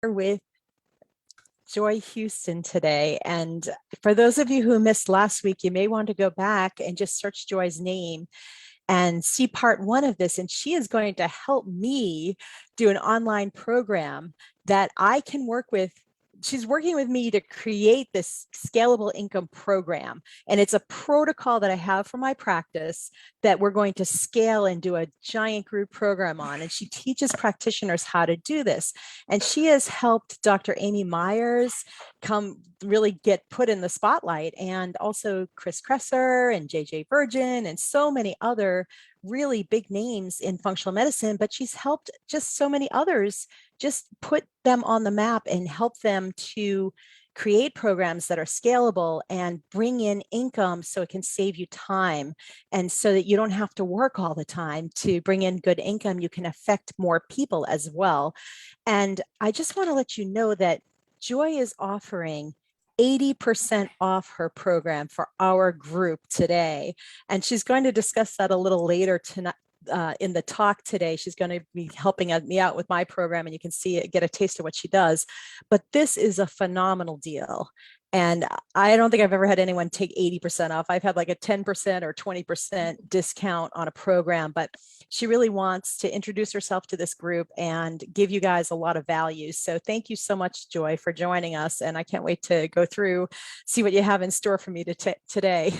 with Joy Houston today. And for those of you who missed last week, you may want to go back and just search Joy's name and see part one of this. And she is going to help me do an online program that I can work with. She's working with me to create this scalable income program. And it's a protocol that I have for my practice that we're going to scale and do a giant group program on. And she teaches practitioners how to do this. And she has helped Dr. Amy Myers come really get put in the spotlight, and also Chris Kresser and JJ Virgin and so many other really big names in functional medicine. But she's helped just so many others just put them on the map and help them to create programs that are scalable and bring in income so it can save you time. And so that you don't have to work all the time to bring in good income, you can affect more people as well. And I just want to let you know that Joy is offering 80% off her program for our group today. And she's going to discuss that a little later tonight. In the talk today, she's going to be helping me out with my program, and you can see it, get a taste of what she does. But this is a phenomenal deal. And I don't think I've ever had anyone take 80% off. I've had like a 10% or 20% discount on a program, but she really wants to introduce herself to this group and give you guys a lot of value. So thank you so much, Joy, for joining us. And I can't wait to go through, see what you have in store for me today.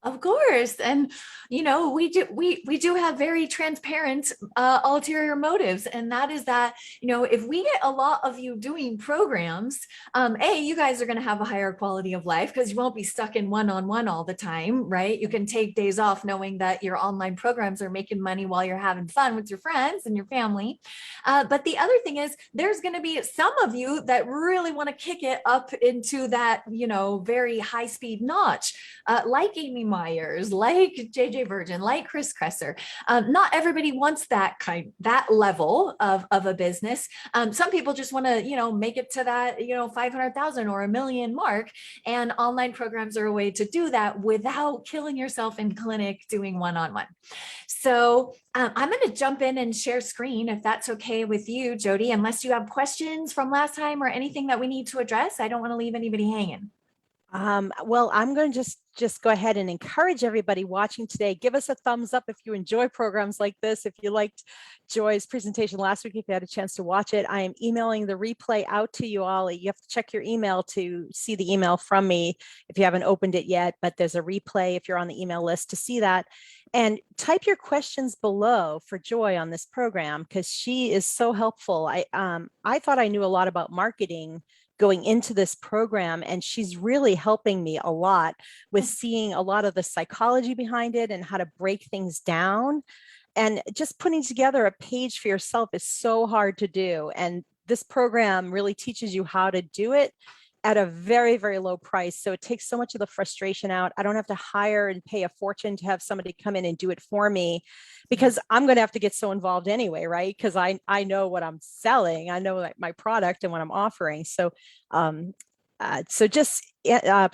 Of course. And, you know, we do have very transparent ulterior motives. And that is that, you know, if we get a lot of you doing programs, you guys are going to have a higher quality of life because you won't be stuck in one-on-one all the time, right? You can take days off knowing that your online programs are making money while you're having fun with your friends and your family. But the other thing is there's going to be some of you that really want to kick it up into that, you know, very high speed notch, like Amy Myers, like JJ Virgin, like Chris Kresser. Not everybody wants that level of a business. Some people just want to, you know, make it to that, you know, 500,000 or $1 million mark. And online programs are a way to do that without killing yourself in clinic doing one-on-one. So I'm going to jump in and share screen if that's okay with you, Jody, unless you have questions from last time or anything that we need to address. I don't want to leave anybody hanging. Well, I'm going to just go ahead and encourage everybody watching today. Give us a thumbs up if you enjoy programs like this. If you liked Joy's presentation last week, if you had a chance to watch it, I am emailing the replay out to you all. You have to check your email to see the email from me if you haven't opened it yet, but there's a replay if you're on the email list to see that. And type your questions below for Joy on this program because she is so helpful. I thought I knew a lot about marketing going into this program, and she's really helping me a lot with seeing a lot of the psychology behind it and how to break things down. And just putting together a page for yourself is so hard to do. And this program really teaches you how to do it at a very, very low price. So it takes so much of the frustration out. I don't have to hire and pay a fortune to have somebody come in and do it for me because I'm going to have to get so involved anyway, right? Because I know what I'm selling. I know my product and what I'm offering. So just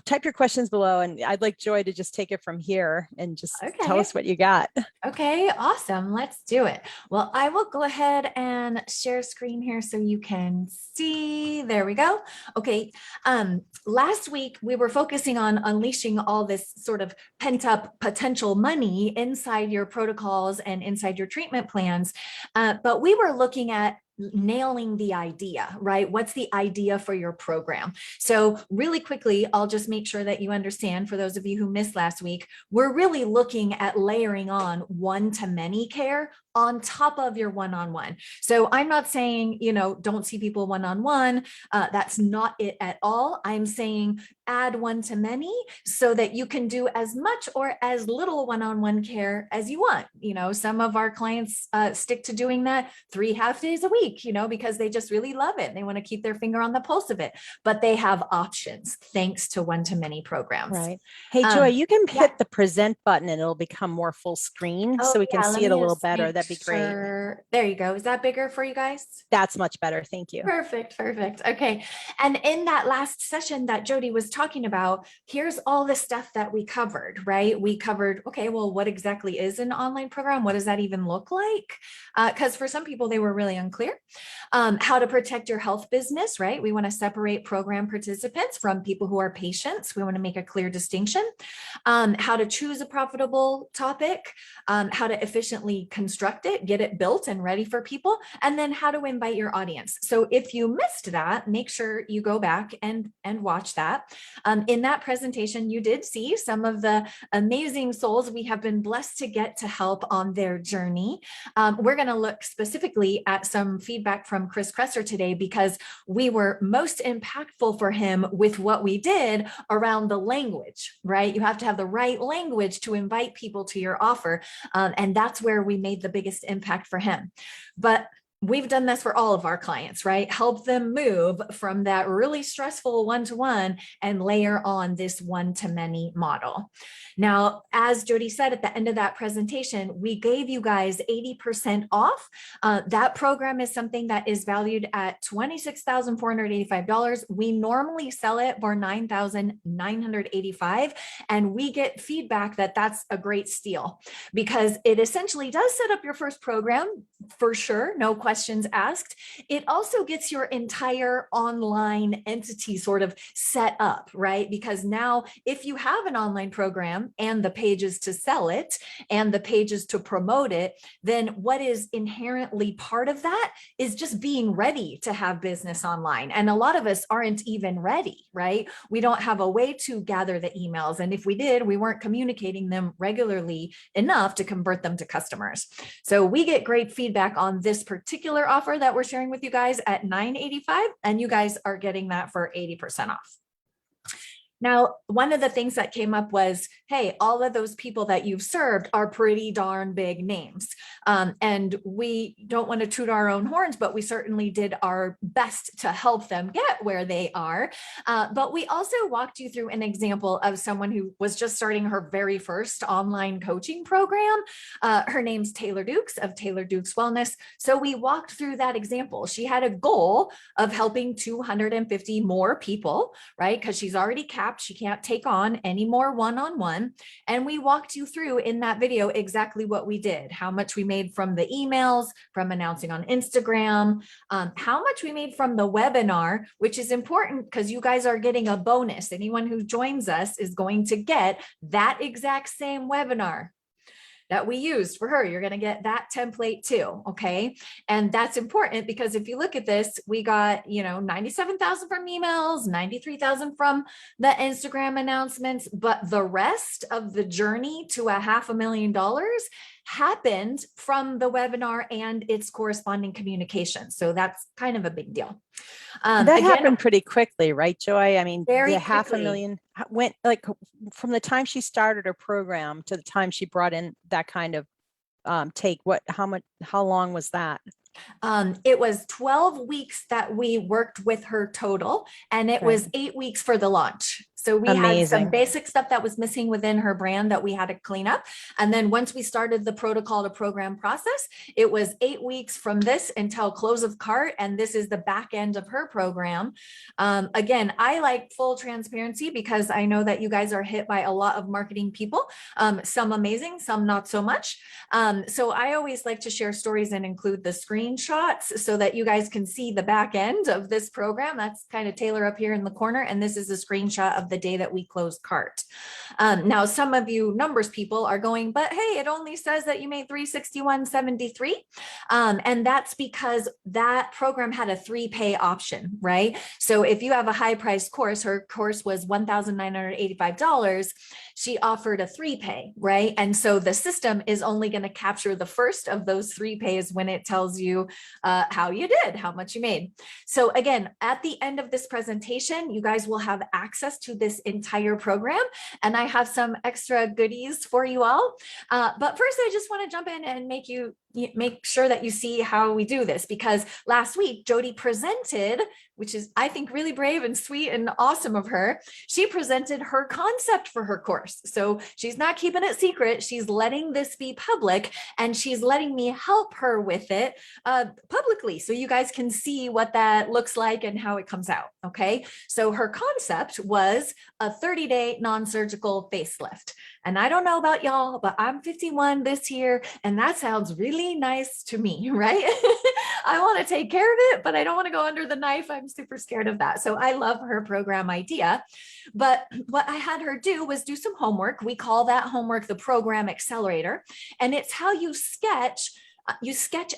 type your questions below, and I'd like Joy to just take it from here and just tell us what you got. Okay, awesome. Let's do it. Well, I will go ahead and share screen here so you can see. There we go. Okay. Last week we were focusing on unleashing all this sort of pent up potential money inside your protocols and inside your treatment plans. But we were looking at nailing the idea, right? What's the idea for your program? So really quickly, I'll just make sure that you understand, for those of you who missed last week, we're really looking at layering on one-to-many care on top of your one-on-one. So I'm not saying, you know, don't see people one-on-one. That's not it at all. I'm saying add one-to-many so that you can do as much or as little one-on-one care as you want. You know, some of our clients stick to doing that 3 half days a week, you know, because they just really love it. They want to keep their finger on the pulse of it, but they have options thanks to one-to-many programs. Right. Hey, Joy, you can hit the present button and it'll become more full screen so we can see it a little better. That'd be great. There you go. Is that bigger for you guys? That's much better. Thank you. Perfect. Perfect. Okay. And in that last session that Jody was talking about, here's all the stuff that we covered, right? We covered, okay, well, what exactly is an online program? What does that even look like? Because for some people, they were really unclear. How to protect your health business, right? We want to separate program participants from people who are patients. We want to make a clear distinction. How to choose a profitable topic, how to efficiently construct it, get it built and ready for people, and then how to invite your audience. So if you missed that, make sure you go back and watch that. In that presentation, you did see some of the amazing souls we have been blessed to get to help on their journey. We're going to look specifically at some feedback from Chris Kresser today, because we were most impactful for him with what we did around the language, right? You have to have the right language to invite people to your offer. And that's where we made the biggest impact for him. But we've done this for all of our clients, right? Help them move from that really stressful one-to-one and layer on this one-to-many model. Now, as Jody said at the end of that presentation, we gave you guys 80% off. That program is something that is valued at $26,485. We normally sell it for $9,985, and we get feedback that that's a great steal, because it essentially does set up your first program for sure, no questions asked. It also gets your entire online entity sort of set up, right? Because now if you have an online program and the pages to sell it and the pages to promote it, then what is inherently part of that is just being ready to have business online. And a lot of us aren't even ready, right? We don't have a way to gather the emails. And if we did, we weren't communicating them regularly enough to convert them to customers. So we get great feedback on this particular offer that we're sharing with you guys at $985, and you guys are getting that for 80% off. Now, one of the things that came up was, hey, all of those people that you've served are pretty darn big names. And we don't want to toot our own horns, but we certainly did our best to help them get where they are. But we also walked you through an example of someone who was just starting her very first online coaching program. Her name's Taylor Dukes of Taylor Dukes Wellness. So we walked through that example. She had a goal of helping 250 more people, right? Because she's already capped. She can't take on any more one-on-one. And we walked you through in that video exactly what we did, how much we made from the emails, from announcing on Instagram, how much we made from the webinar, which is important because you guys are getting a bonus. Anyone who joins us is going to get that exact same webinar that we used for her. You're going to get that template too. Okay. And that's important because if you look at this, we got, 97,000 from emails, 93,000 from the Instagram announcements, but the rest of the journey to $500,000 happened from the webinar and its corresponding communication. So that's kind of a big deal. That happened pretty quickly, right, Joy? I mean, very the quickly. $500,000 went like from the time she started her program to the time she brought in that kind of how long was that? It was 12 weeks that we worked with her total, and it was 8 weeks for the launch. So we had some basic stuff that was missing within her brand that we had to clean up. And then once we started the protocol to program process, it was 8 weeks from this until close of cart. And this is the back end of her program. Again, I like full transparency because I know that you guys are hit by a lot of marketing people, some amazing, some not so much. So I always like to share stories and include the screenshots so that you guys can see the back end of this program. That's kind of Taylor up here in the corner. And this is a screenshot of the day that we closed cart. Now, some of you numbers people are going, but hey, it only says that you made $361.73. And that's because that program had a 3-pay option, right? So if you have a high price course, her course was $1,985. She offered a 3-pay, right? And so the system is only going to capture the first of those 3 pays when it tells you how you did, how much you made. So again, at the end of this presentation, you guys will have access to this entire program. And I have some extra goodies for you all. But first, I just want to jump in and make sure that you see how we do this, because last week Jody presented, which is, I think, really brave and sweet and awesome of her. She presented her concept for her course. So she's not keeping it secret. She's letting this be public, and she's letting me help her with it publicly. So you guys can see what that looks like and how it comes out. Okay. So her concept was a 30-day non-surgical facelift. And I don't know about y'all, but I'm 51 this year, and that sounds really nice to me, right? I want to take care of it, but I don't want to go under the knife. I'm super scared of that. So I love her program idea. But what I had her do was do some homework. We call that homework the Program Accelerator. And it's how you sketch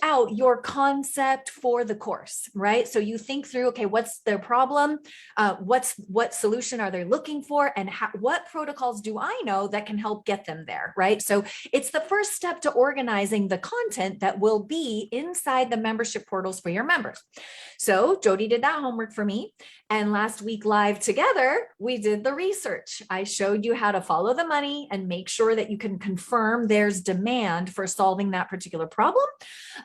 out your concept for the course, right? So you think through, okay, what's their problem? What solution are they looking for? And what protocols do I know that can help get them there, right? So it's the first step to organizing the content that will be inside the membership portals for your members. So Jody did that homework for me. And last week live together, we did the research. I showed you how to follow the money and make sure that you can confirm there's demand for solving that particular problem.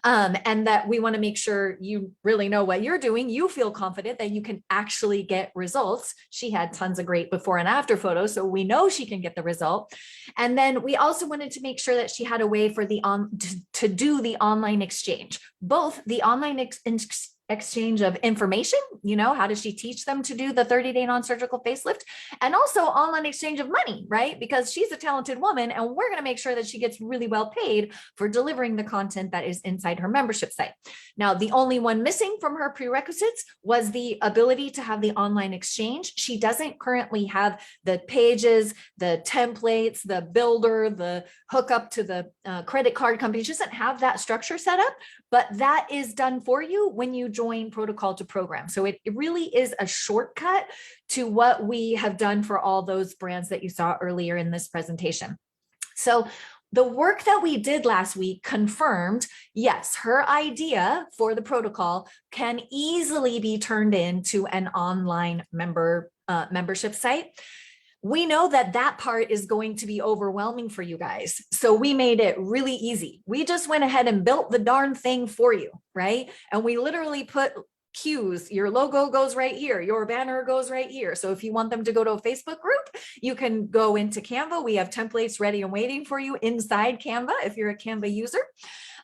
And that we want to make sure you really know what you're doing. You feel confident that you can actually get results. She had tons of great before and after photos, so we know she can get the result. And then we also wanted to make sure that she had a way for to do the online exchange, both the online exchange of information, how does she teach them to do the 30-day non-surgical facelift, and also online exchange of money, right? Because she's a talented woman and we're going to make sure that she gets really well paid for delivering the content that is inside her membership site. Now, the only one missing from her prerequisites was the ability to have the online exchange. She doesn't currently have the pages, the templates, the builder, the hookup to the credit card company. She doesn't have that structure set up, but that is done for you when you join Protocol to Program. So it really is a shortcut to what we have done for all those brands that you saw earlier in this presentation. So the work that we did last week confirmed, yes, her idea for the protocol can easily be turned into an online membership site. We know that that part is going to be overwhelming for you guys. So we made it really easy. We just went ahead and built the darn thing for you, right? And we literally put cues. Your logo goes right here. Your banner goes right here. So if you want them to go to a Facebook group, you can go into Canva. We have templates ready and waiting for you inside Canva if you're a Canva user.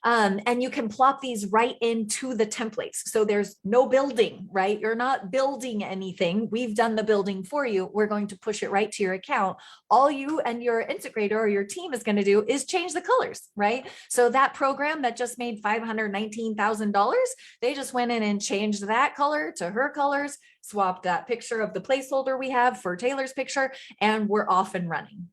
And you can plop these right into the templates. So there's no building, right? You're not building anything. We've done the building for you. We're going to push it right to your account. All you and your integrator or your team is going to do is change the colors, right? So that program that just made $519,000, they just went in and changed that color to her colors, swapped that picture of the placeholder we have for Taylor's picture, and we're off and running.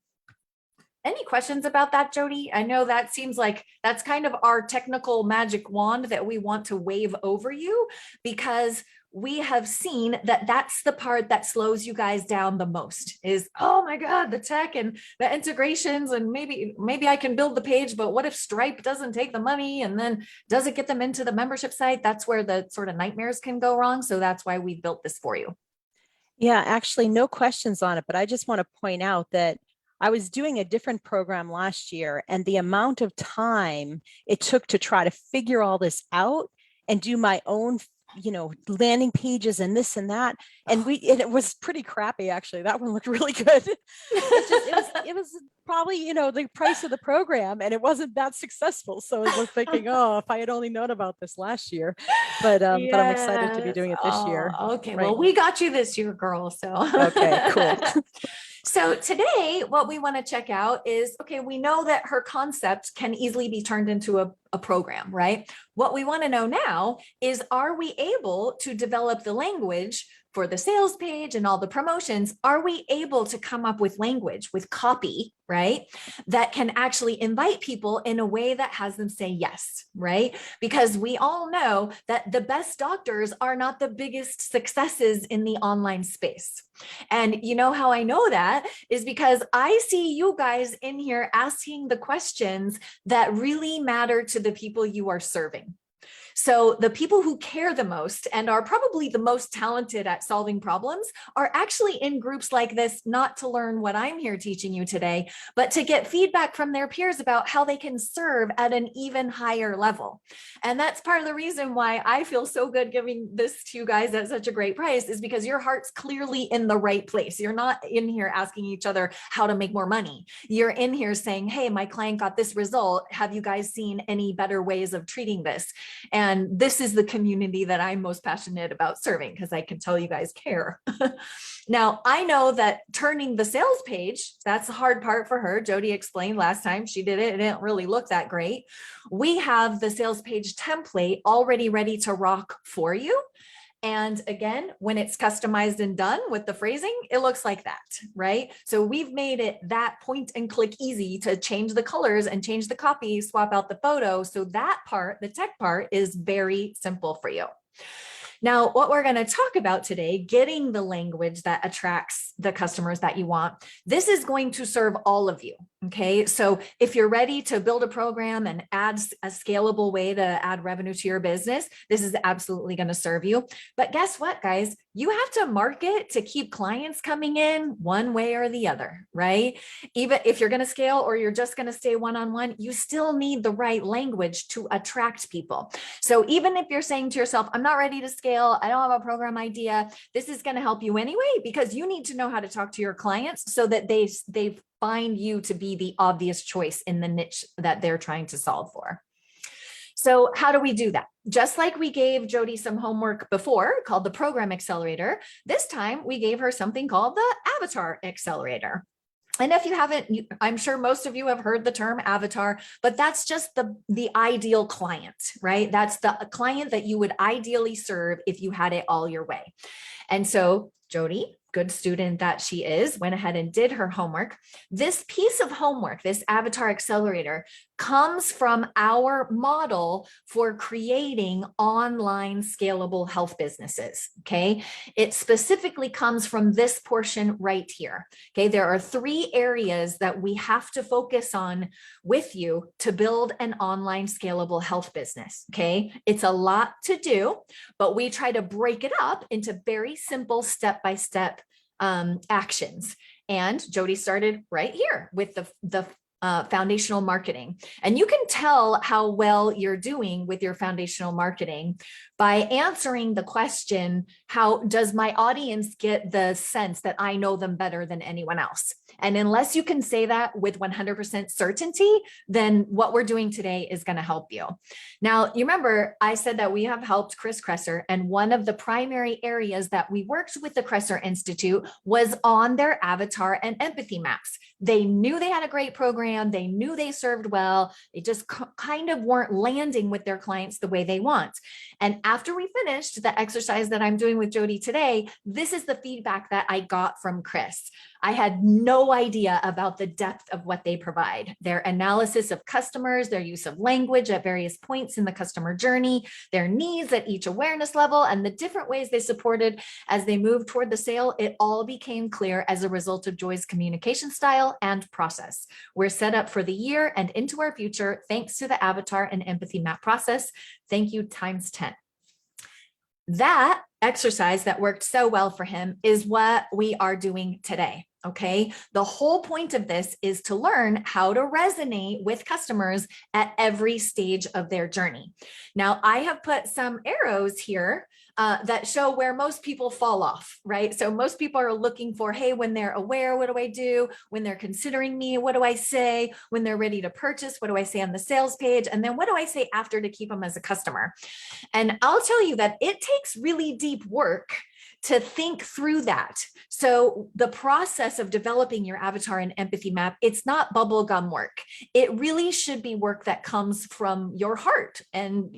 Any questions about that, Jody? I know that seems like that's kind of our technical magic wand that we want to wave over you, because we have seen that that's the part that slows you guys down the most is, oh my God, the tech and the integrations, and maybe I can build the page, but what if Stripe doesn't take the money and then doesn't get them into the membership site? That's where the sort of nightmares can go wrong. So that's why we built this for you. Yeah, actually, no questions on it, but I just want to point out that I was doing a different program last year, and the amount of time it took to try to figure all this out and do my own, landing pages and this and that. And it was pretty crappy, actually. That one looked really good. It was probably, the price of the program, and it wasn't that successful. So I was thinking, oh, if I had only known about this last year, but I'm excited to be doing it this year. Okay. Right. Well, we got you this year, girl. So, okay, cool. So today, what we want to check out is, okay, we know that her concept can easily be turned into a program, right? What we want to know now is, are we able to develop the language for the sales page and all the promotions? Are we able to come up with language, with copy, right, that can actually invite people in a way that has them say yes, right? Because we all know that the best doctors are not the biggest successes in the online space. And you know how I know that is because I see you guys in here asking the questions that really matter to the people you are serving. So the people who care the most and are probably the most talented at solving problems are actually in groups like this, not to learn what I'm here teaching you today, but to get feedback from their peers about how they can serve at an even higher level. And that's part of the reason why I feel so good giving this to you guys at such a great price, is because your heart's clearly in the right place. You're not in here asking each other how to make more money. You're in here saying, hey, my client got this result. Have you guys seen any better ways of treating this? And And this is the community that I'm most passionate about serving, because I can tell you guys care. Now, I know that turning the sales page, that's the hard part for her. Jody explained last time she did it. It didn't really look that great. We have the sales page template already ready to rock for you. And again, when it's customized and done with the phrasing, it looks like that, right? So we've made it that point and click easy to change the colors and change the copy, swap out the photo. So that part, the tech part, is very simple for you. Now, what we're going to talk about today, getting the language that attracts the customers that you want, this is going to serve all of you. Okay, so if you're ready to build a program and add a scalable way to add revenue to your business, this is absolutely going to serve you. But guess what, guys? You have to market to keep clients coming in one way or the other, right? Even if you're going to scale or you're just going to stay one-on-one, you still need the right language to attract people. So even if you're saying to yourself, I'm not ready to scale, I don't have a program idea, this is going to help you anyway, because you need to know how to talk to your clients so that they find you to be the obvious choice in the niche that they're trying to solve for. So how do we do that? Just like we gave Jody some homework before called the Program Accelerator, this time we gave her something called the Avatar Accelerator. And if you haven't, I'm sure most of you have heard the term avatar, but that's just the ideal client, right? That's the client that you would ideally serve if you had it all your way. And so Jody, good student that she is, went ahead and did her homework. This piece of homework, this Avatar Accelerator, comes from our model for creating online scalable health businesses, okay? It specifically comes from this portion right here, okay? There are 3 areas that we have to focus on with you to build an online scalable health business, okay? It's a lot to do, but we try to break it up into very simple step-by-step actions. And Jody started right here with the foundational marketing. And you can tell how well you're doing with your foundational marketing by answering the question, how does my audience get the sense that I know them better than anyone else? And unless you can say that with 100% certainty, then what we're doing today is going to help you. Now, you remember I said that we have helped Chris Kresser, and one of the primary areas that we worked with the Kresser Institute was on their avatar and empathy maps. They knew they had a great program. They knew they served well. They just kind of weren't landing with their clients the way they want. And after we finished the exercise that I'm doing with Jody today, this is the feedback that I got from Chris. I had no idea about the depth of what they provide, their analysis of customers, their use of language at various points in the customer journey, their needs at each awareness level, and the different ways they supported as they moved toward the sale. It all became clear as a result of Joy's communication style and process. We're set up for the year and into our future thanks to the avatar and empathy map process. Thank you times 10. That exercise that worked so well for him is what we are doing today. Okay. The whole point of this is to learn how to resonate with customers at every stage of their journey. Now, I have put some arrows here that show where most people fall off, right? So most people are looking for, hey, when they're aware, what do I do? When they're considering me, what do I say? When they're ready to purchase, what do I say on the sales page? And then what do I say after to keep them as a customer? And I'll tell you that it takes really deep work to think through that. So the process of developing your avatar and empathy map, it's not bubblegum work. It really should be work that comes from your heart and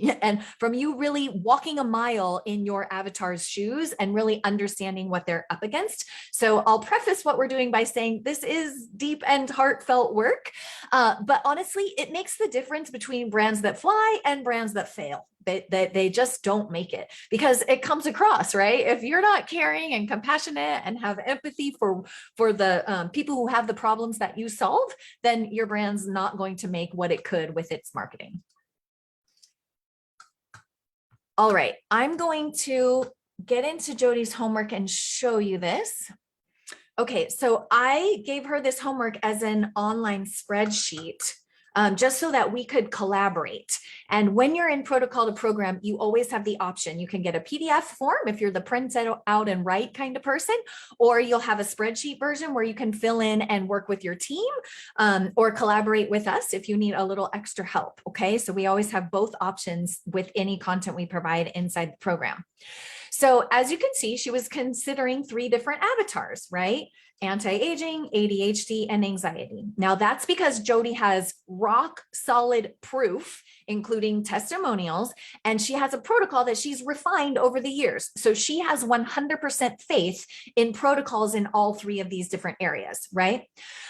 from you really walking a mile in your avatar's shoes and really understanding what they're up against. So I'll preface what we're doing by saying this is deep and heartfelt work, but honestly, it makes the difference between brands that fly and brands that fail. They just don't make it because it comes across, right? If you're not caring and compassionate and have empathy for the people who have the problems that you solve, then your brand's not going to make what it could with its marketing. All right, I'm going to get into Jody's homework and show you this. Okay, so I gave her this homework as an online spreadsheet just so that we could collaborate. And when you're in protocol to program, you always have the option. You can get a PDF form if you're the print it out and write kind of person, or you'll have a spreadsheet version where you can fill in and work with your team, or collaborate with us if you need a little extra help. Okay, so we always have both options with any content we provide inside the program. So as you can see, she was considering 3 different avatars, right? Anti-aging, ADHD, and anxiety. Now that's because Jody has rock solid proof, including testimonials, and she has a protocol that she's refined over the years. So she has 100% faith in protocols in all 3 of these different areas, right?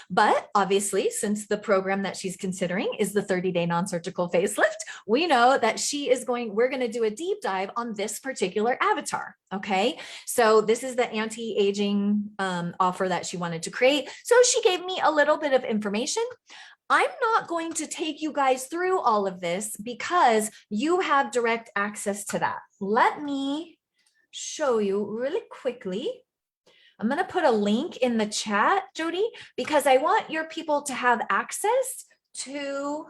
But obviously, since the program that she's considering is the 30-day non-surgical facelift, we know that we're going to do a deep dive on this particular avatar. Okay, so this is the anti-aging offer that she wanted to create. So she gave me a little bit of information. I'm not going to take you guys through all of this because you have direct access to that. Let me show you really quickly. I'm going to put a link in the chat, Jody, because I want your people to have access to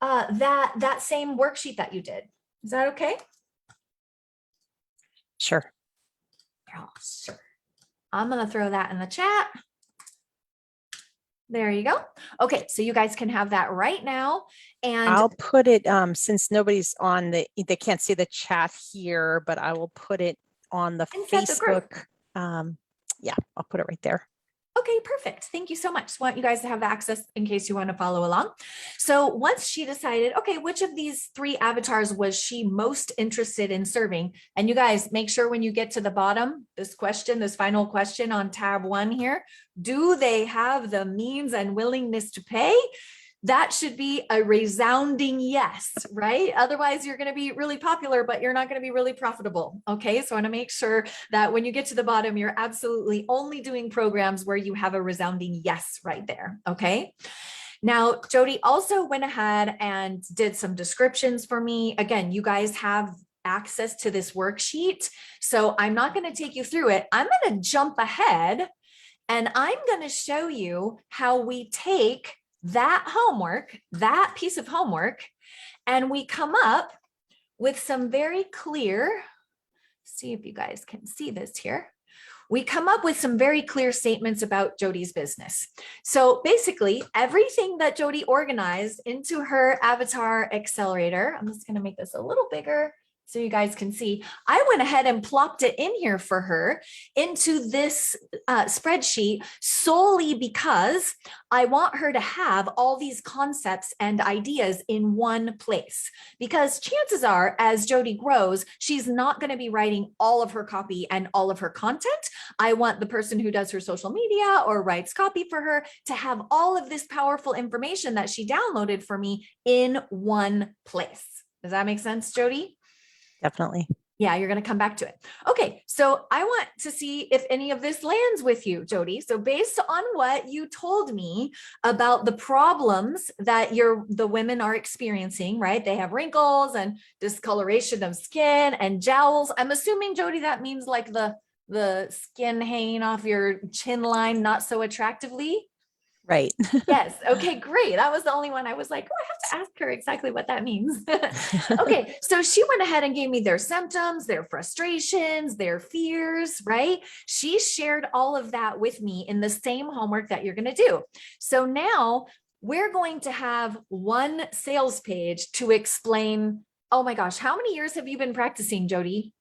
that same worksheet that you did. Is that okay? Sure. Oh, sure. I'm going to throw that in the chat. There you go. Okay, so you guys can have that right now. And I'll put it, since nobody's on they can't see the chat here, but I will put it on the Facebook. Yeah, I'll put it right there. Okay, perfect. Thank you so much. Just want you guys to have access in case you want to follow along. So once she decided, okay, which of these 3 avatars was she most interested in serving? And you guys make sure when you get to the bottom, this final question on tab 1 here, do they have the means and willingness to pay? That should be a resounding yes, right? Otherwise, you're going to be really popular, but you're not going to be really profitable. Okay, so I want to make sure that when you get to the bottom, you're absolutely only doing programs where you have a resounding yes right there. Okay. Now, Jody also went ahead and did some descriptions for me. Again, you guys have access to this worksheet, so I'm not going to take you through it. I'm going to jump ahead and I'm going to show you how we take that homework, that piece of homework, and we come up with some very clear, see if you guys can see this here. We come up with some very clear statements about Jody's business. So basically everything that Jody organized into her Avatar Accelerator, I'm just going to make this a little bigger so you guys can see, I went ahead and plopped it in here for her into this spreadsheet solely because I want her to have all these concepts and ideas in one place. Because chances are, as Jody grows, she's not going to be writing all of her copy and all of her content. I want the person who does her social media or writes copy for her to have all of this powerful information that she downloaded for me in one place. Does that make sense, Jody? Definitely. Yeah, you're going to come back to it. Okay, so I want to see if any of this lands with you, Jody. So based on what you told me about the problems that the women are experiencing, right? They have wrinkles and discoloration of skin and jowls. I'm assuming, Jody, that means like the skin hanging off your chin line not so attractively. Right. Yes. Okay, great. That was the only one I was like, oh, I have to ask her exactly what that means. Okay. So she went ahead and gave me their symptoms, their frustrations, their fears, right? She shared all of that with me in the same homework that you're going to do. So now we're going to have one sales page to explain, oh my gosh, how many years have you been practicing, Jody?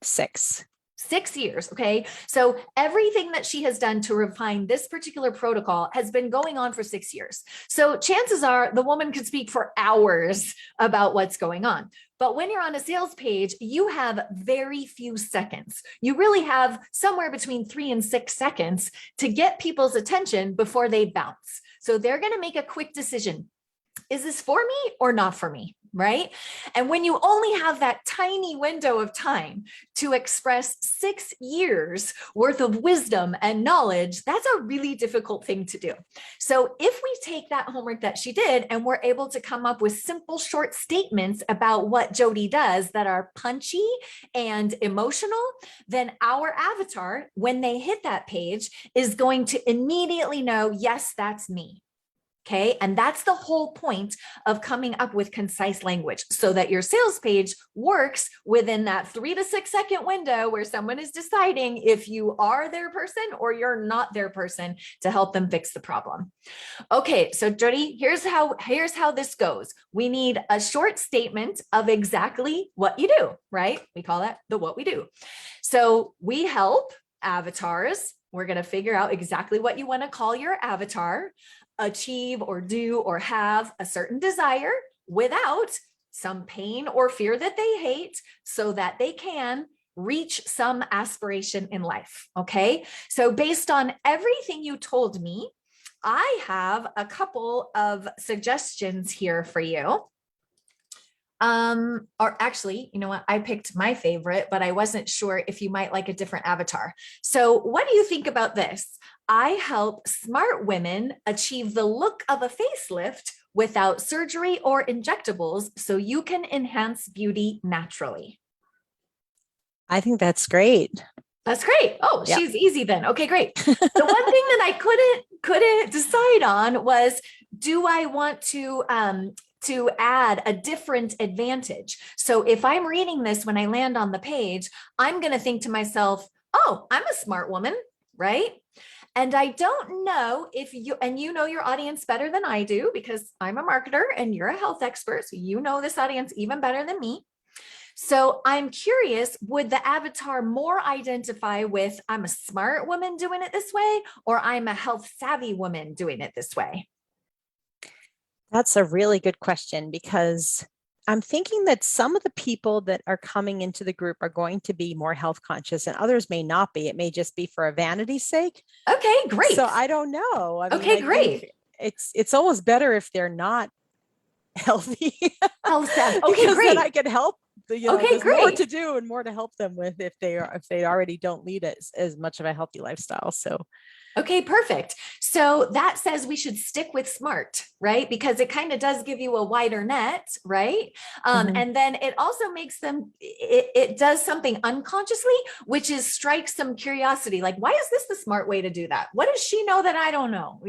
6. 6 years. Okay. So everything that she has done to refine this particular protocol has been going on for 6 years. So chances are the woman could speak for hours about what's going on. But when you're on a sales page, you have very few seconds. You really have somewhere between 3 and 6 seconds to get people's attention before they bounce. So they're going to make a quick decision. Is this for me or not for me? Right? And when you only have that tiny window of time to express 6 years worth of wisdom and knowledge, that's a really difficult thing to do. So if we take that homework that she did and we're able to come up with simple short statements about what Jody does that are punchy and emotional, then our avatar, when they hit that page, is going to immediately know, yes, that's me. Okay. And that's the whole point of coming up with concise language so that your sales page works within that 3 to 6 second window where someone is deciding if you are their person or you're not their person to help them fix the problem. Okay. So Jody, here's how this goes. We need a short statement of exactly what you do, right? We call that the what we do. So we help avatars. We're going to figure out exactly what you want to call your avatar, achieve or do or have a certain desire without some pain or fear that they hate so that they can reach some aspiration in life. Okay. So based on everything you told me, I have a couple of suggestions here for you. Or actually, you know what? I picked my favorite, but I wasn't sure if you might like a different avatar. So what do you think about this? I help smart women achieve the look of a facelift without surgery or injectables so you can enhance beauty naturally. I think that's great. That's great. Oh, Yep. she's easy then. Okay, great. The one thing that I couldn't decide on was, do I want to add a different advantage? So if I'm reading this when I land on the page, I'm going to think to myself, oh, I'm a smart woman, right? And I don't know if you know your audience better than I do because I'm a marketer and you're a health expert. So you know this audience even better than me. So I'm curious, would the avatar more identify with I'm a smart woman doing it this way, or I'm a health savvy woman doing it this way? That's a really good question because I'm thinking that some of the people that are coming into the group are going to be more health conscious and others may not be. It may just be for a vanity's sake. Okay, great. So I don't know. I mean, okay, great. It's almost better if they're not healthy. Health savvy. Okay, because great. then I can help. Okay, there's great. more to do and more to help them with if they already don't lead as much of a healthy lifestyle. So okay, perfect. So that says we should stick with smart, right? Because it kind of does give you a wider net, right? And then it also makes them, it does something unconsciously, which is strike some curiosity. Like, why is this the smart way to do that? What does she know that I don't know?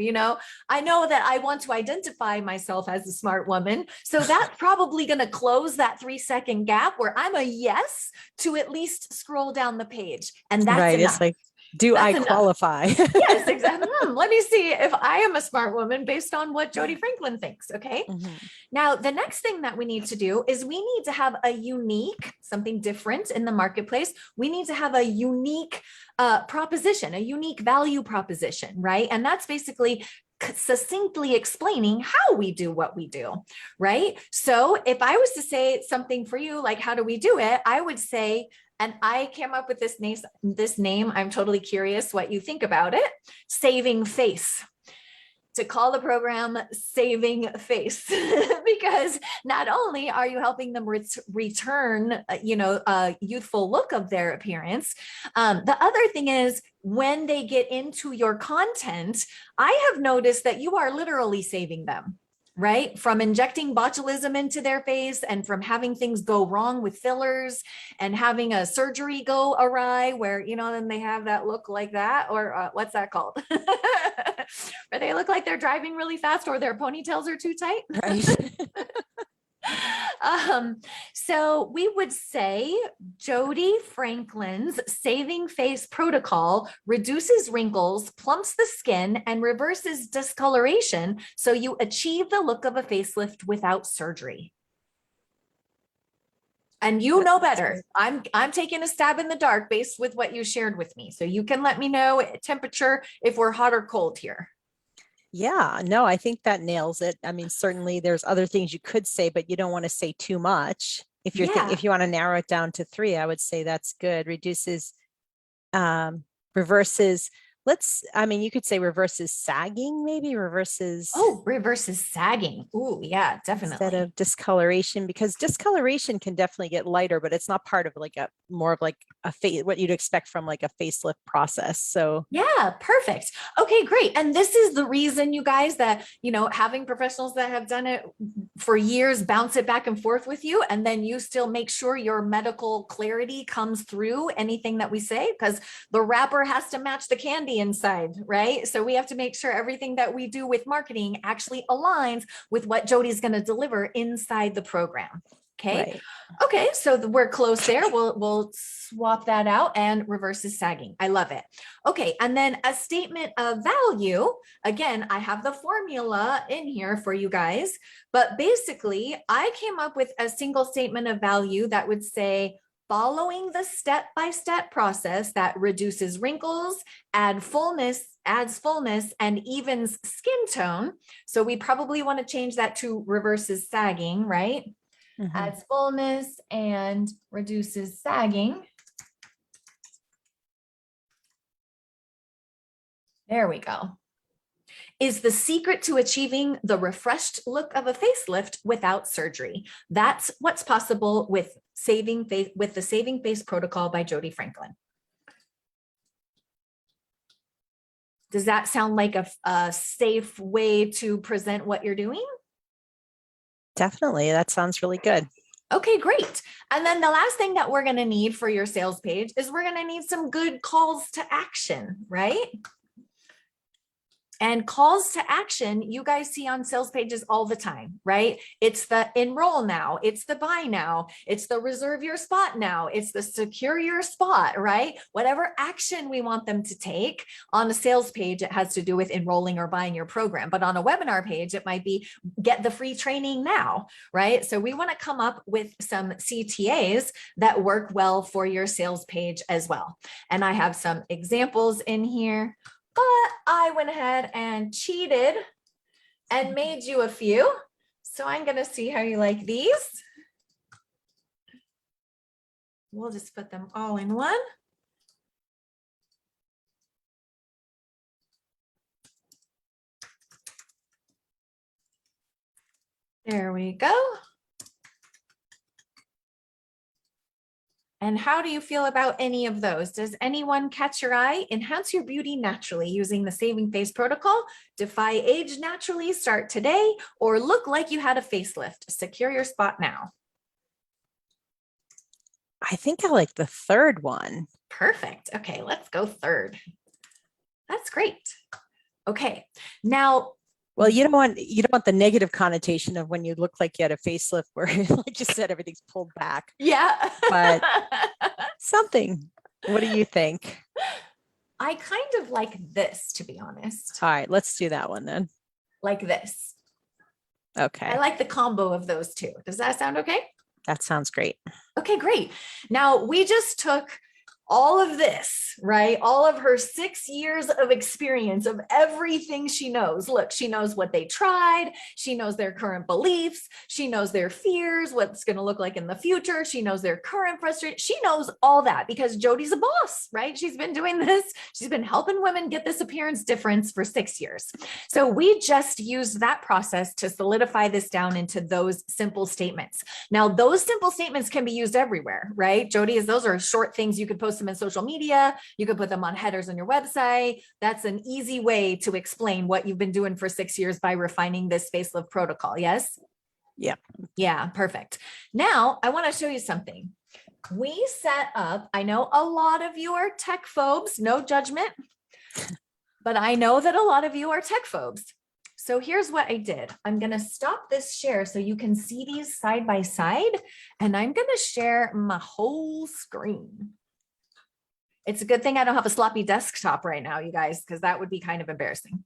I know that I want to identify myself as a smart woman. So that's probably going to close that 3-second gap where I'm a yes to at least scroll down the page. And that's right. enough. It's like, do I qualify? Yes, exactly. Let me see if I am a smart woman based on what Jody Franklin thinks. Okay. Now, the next thing that we need to do is we need to have a unique, something different in the marketplace. We need to have a unique proposition, a unique value proposition, right? And that's basically succinctly explaining how we do what we do, right? So if I was to say something for you, like, how do we do it? I would say, and I came up with this name. I'm totally curious what you think about it. Saving Face. To call the program Saving Face, because not only are you helping them return, a youthful look of their appearance, the other thing is when they get into your content, I have noticed that you are literally saving them. Right? From injecting botulism into their face and from having things go wrong with fillers and having a surgery go awry where, then they have that look like that, or what's that called? Where they look like they're driving really fast or their ponytails are too tight. Right. So we would say Jody Franklin's Saving Face protocol reduces wrinkles, plumps the skin, and reverses discoloration so you achieve the look of a facelift without surgery. And you know better. I'm taking a stab in the dark based with what you shared with me. So you can let me know temperature if we're hot or cold here. Yeah, no, I think that nails it. I mean, certainly there's other things you could say, but you don't want to say too much. If if you want to narrow it down to 3, I would say that's good. Reduces, reverses. You could say reverses sagging, maybe reverses. Oh, reverses sagging. Ooh, yeah, definitely. Instead of discoloration, because discoloration can definitely get lighter, but it's not part of more of a face, what you'd expect from like a facelift process. So yeah, perfect. Okay, great. And this is the reason, you guys, that, having professionals that have done it for years, bounce it back and forth with you, and then you still make sure your medical clarity comes through anything that we say, because the wrapper has to match the candy money inside, right? So we have to make sure everything that we do with marketing actually aligns with what Jody's going to deliver inside the program. Okay. Right. Okay. So we're close there. We'll swap that out, and reverse is sagging. I love it. Okay. And then a statement of value. Again, I have the formula in here for you guys, but basically I came up with a single statement of value that would say, following the step-by-step process that reduces wrinkles, adds fullness, and evens skin tone. So we probably want to change that to reverses sagging, right? Adds fullness and reduces sagging. There we go. Is the secret to achieving the refreshed look of a facelift without surgery. That's what's possible with the Saving Face Protocol by Jody Franklin. Does that sound like a safe way to present what you're doing? Definitely. That sounds really good. Okay, great. And then the last thing that we're going to need for your sales page is we're going to need some good calls to action, right? And calls to action, you guys see on sales pages all the time, right? It's the enroll now, it's the buy now, it's the reserve your spot now, it's the secure your spot, right? Whatever action we want them to take on a sales page, it has to do with enrolling or buying your program. But on a webinar page, it might be get the free training now, right? So we want to come up with some CTAs that work well for your sales page as well. And I have some examples in here. But I went ahead and cheated and made you a few. So I'm going to see how you like these. We'll just put them all in one. There we go. And how do you feel about any of those? Does anyone catch your eye? Enhance your beauty naturally using the Saving Face Protocol. Defy age naturally. Start today. Or look like you had a facelift. Secure your spot now. I think I like the third one. Perfect. Okay, let's go third. That's great. Okay, now. Well, you don't want the negative connotation of when you look like you had a facelift where, like you said, everything's pulled back. Yeah. But something. What do you think? I kind of like this, to be honest. All right, let's do that one then. Like this. Okay. I like the combo of those two. Does that sound okay? That sounds great. Okay, great. Now we just took all of this, right? All of her 6 years of experience of everything she knows. Look, she knows what they tried. She knows their current beliefs. She knows their fears, what's going to look like in the future. She knows their current frustration. She knows all that because Jody's a boss, right? She's been doing this. She's been helping women get this appearance difference for 6 years. So we just used that process to solidify this down into those simple statements. Now, those simple statements can be used everywhere, right? Jody, those are short things you could post them in social media. You could put them on headers on your website. That's an easy way to explain what you've been doing for 6 years by refining this facelift protocol. Yes? Yeah. Yeah, perfect. Now I want to show you something. We set up, I know a lot of you are tech phobes, no judgment, but I know that a lot of you are tech phobes. So here's what I did. I'm going to stop this share so you can see these side by side, and I'm going to share my whole screen. It's a good thing I don't have a sloppy desktop right now, you guys, because that would be kind of embarrassing.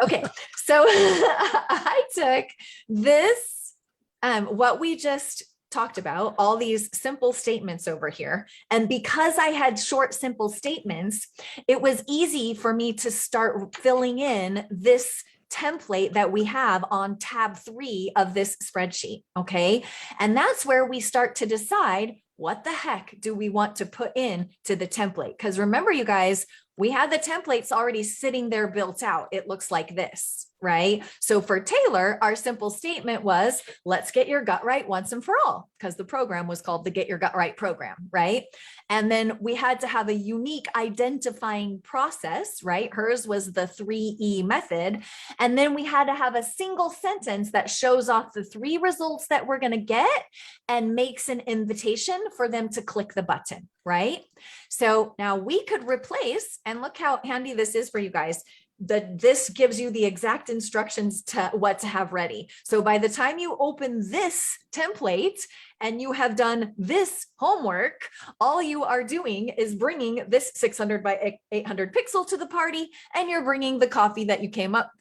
Okay, so I took this, what we just talked about, all these simple statements over here. And because I had short, simple statements, it was easy for me to start filling in this template that we have on tab 3 of this spreadsheet. Okay. And that's where we start to decide what the heck do we want to put in to the template? Because remember, you guys, we had the templates already sitting there built out. It looks like this, right? So for Taylor, our simple statement was, let's get your gut right once and for all, because the program was called the Get Your Gut Right program, right? And then we had to have a unique identifying process, right? Hers was the 3E method. And then we had to have a single sentence that shows off the 3 results that we're going to get and makes an invitation for them to click the button. right? So now we could replace, and look how handy this is for you guys. This gives you the exact instructions to what to have ready. So by the time you open this template and you have done this homework, all you are doing is bringing this 600 by 800 pixel to the party, and you're bringing the copy that you came up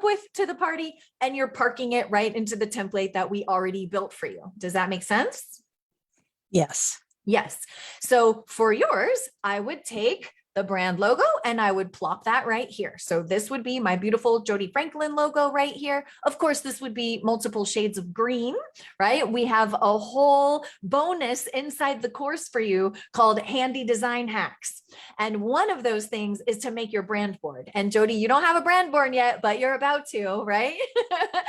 with to the party, and you're parking it right into the template that we already built for you. Does that make sense? Yes. Yes. So for yours, I would take the brand logo and I would plop that right here. So this would be my beautiful Jody Franklin logo right here. Of course, this would be multiple shades of green, right? We have a whole bonus inside the course for you called Handy Design Hacks. And one of those things is to make your brand board. And Jody, you don't have a brand board yet, but you're about to, right?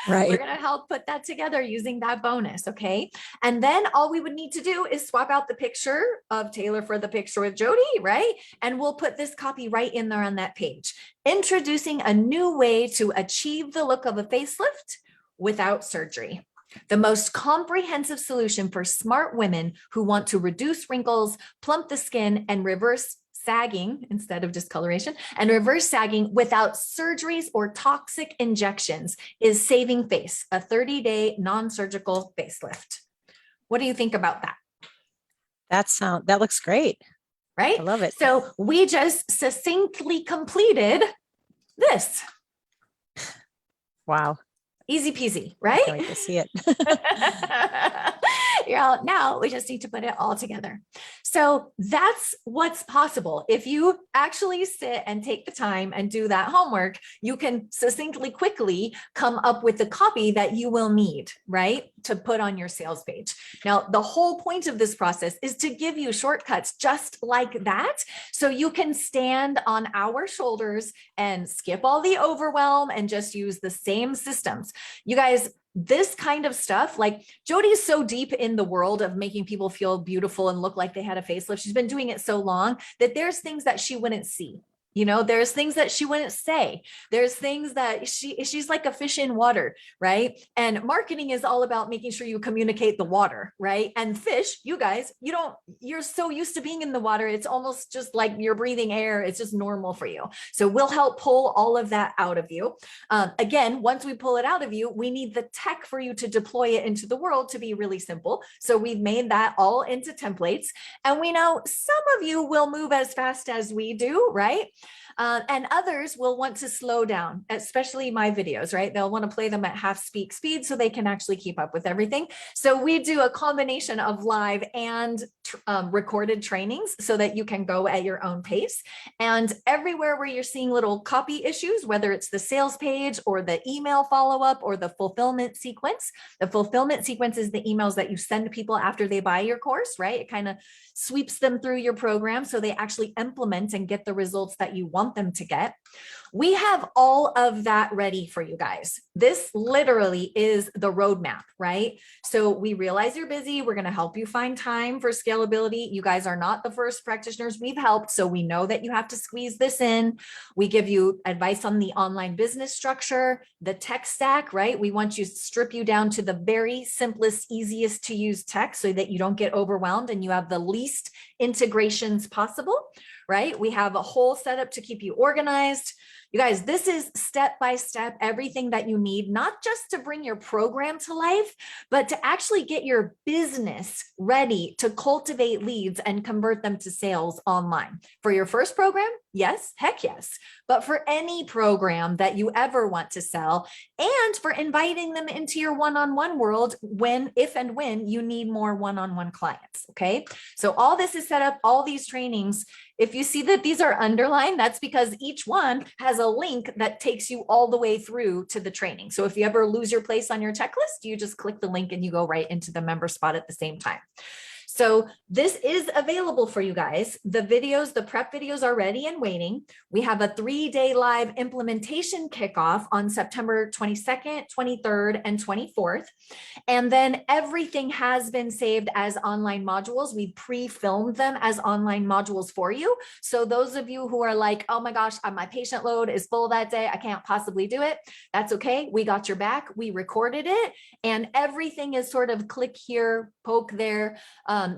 Right. We're going to help put that together using that bonus. Okay. And then all we would need to do is swap out the picture of Taylor for the picture with Jody, right? And we'll put this copy right in there on that page. Introducing a new way to achieve the look of a facelift without surgery. The most comprehensive solution for smart women who want to reduce wrinkles, plump the skin, and reverse sagging instead of discoloration, and reverse sagging without surgeries or toxic injections is Saving Face, a 30-day non-surgical facelift. What do you think about that? That looks great. Right? I love it. So we just succinctly completed this. Wow. Easy peasy, right? I can't wait to see it. Now we just need to put it all together. So that's what's possible. If you actually sit and take the time and do that homework, you can succinctly, quickly come up with the copy that you will need, right, to put on your sales page. Now, the whole point of this process is to give you shortcuts just like that, so you can stand on our shoulders and skip all the overwhelm and just use the same systems. You guys, this kind of stuff, like Jody is so deep in the world of making people feel beautiful and look like they had a facelift. She's been doing it so long that there's things that she wouldn't see. You know, there's things that she wouldn't say. There's things that she's like a fish in water, right? And marketing is all about making sure you communicate the water, right? And fish, you guys, you're so used to being in the water. It's almost just like you're breathing air. It's just normal for you. So we'll help pull all of that out of you. Again, once we pull it out of you, we need the tech for you to deploy it into the world to be really simple. So we've made that all into templates. And we know some of you will move as fast as we do, right? And others will want to slow down, especially my videos, right? They'll want to play them at half speed so they can actually keep up with everything. So we do a combination of live and recorded trainings so that you can go at your own pace. And everywhere where you're seeing little copy issues, whether it's the sales page or the email follow-up or the fulfillment sequence is the emails that you send people after they buy your course, right? It kind of sweeps them through your program so they actually implement and get the results that you want them to get. We have all of that ready for you guys. This literally is the roadmap, right? So we realize you're busy. We're going to help you find time for scalability. You guys are not the first practitioners we've helped, so we know that you have to squeeze this in. We give you advice on the online business structure, the tech stack, right? We want you to strip you down to the very simplest, easiest to use tech so that you don't get overwhelmed and you have the least integrations possible, right? We have a whole setup to keep you organized. You guys, this is step-by-step, everything that you need, not just to bring your program to life, but to actually get your business ready to cultivate leads and convert them to sales online. For your first program, yes, heck yes. But for any program that you ever want to sell, and for inviting them into your one-on-one world if and when you need more one-on-one clients, okay? So all this is set up, all these trainings. If you see that these are underlined, that's because each one has a link that takes you all the way through to the training. So if you ever lose your place on your checklist, you just click the link and you go right into the member spot at the same time. So this is available for you guys. The videos, the prep videos are ready and waiting. We have a 3-day live implementation kickoff on September 22nd, 23rd, and 24th. And then everything has been saved as online modules. We pre-filmed them as online modules for you. So those of you who are like, oh my gosh, my patient load is full that day, I can't possibly do it. That's okay. We got your back. We recorded it. And everything is sort of click here, poke there.